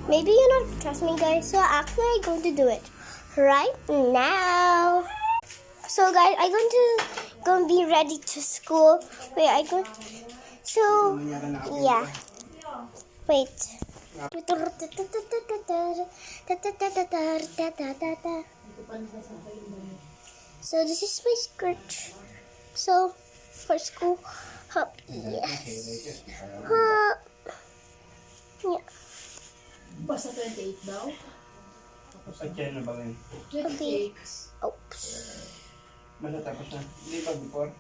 Maybe you don't trust me, guys. So actually, I'm going to do it right now. So guys, I'm going to be ready to school. Wait, I go. So yeah. Wait. So this is my skirt. So for school, yes. Yeah. Basta 28 daw? Pagkaya na ba ngayon? Okay. 28. Oops. Basta tapos na. Hindi ba before?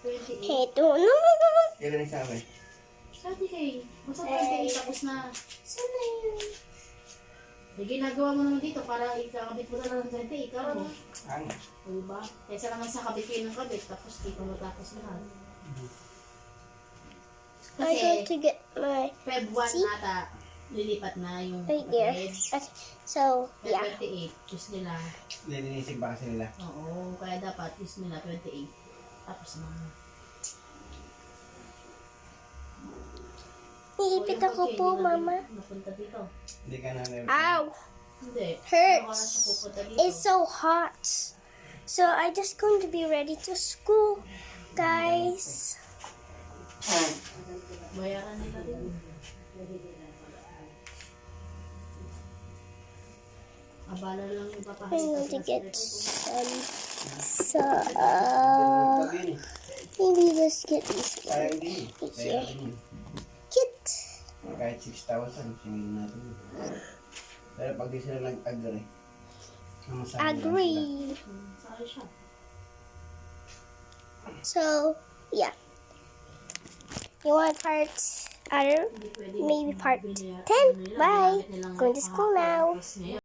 28. Heto naman. Kailan nagsabi? Sabi kay, basta 28 tapos na. Sana yun? Eh, ginagawa mo naman dito para ikakabit mo na lang ng 28. Ikaw mo. Ano? Diba? Kaysa naman sa kabit kayo ng kabit, tapos dito mo tapos lahat. I'm going Kasi, to get my Feb 1 See? ata, lilipat na yung right there. kapatid. Okay. So Feb yeah. 28, choose nila. Lininisig ba kasi nila? Oo, kaya dapat choose nila 28. Tapos na. Iipit O, yung ako pagkain, po, hindi na Mama. Napunta dito. Hindi ka na Ow! Hindi. Hurts. Ano ka na siya pupunta dito? It's so hot. So I just going to be ready to school, guys. Bayaran nila din. Abala lang yung I'm papahalik. going to get some. Pag-in. Maybe just get this one. Sayang din. Sayang din. Kit. Kahit 6,000, singin natin. Pero pag di sila nag-agree, ang masabi lang Agree. Saan siya? So yeah. You want part other? Hindi pwede. Maybe part Binayaran 10. nila, Bye. ginamit nilang Going to school now. purpose ngayon.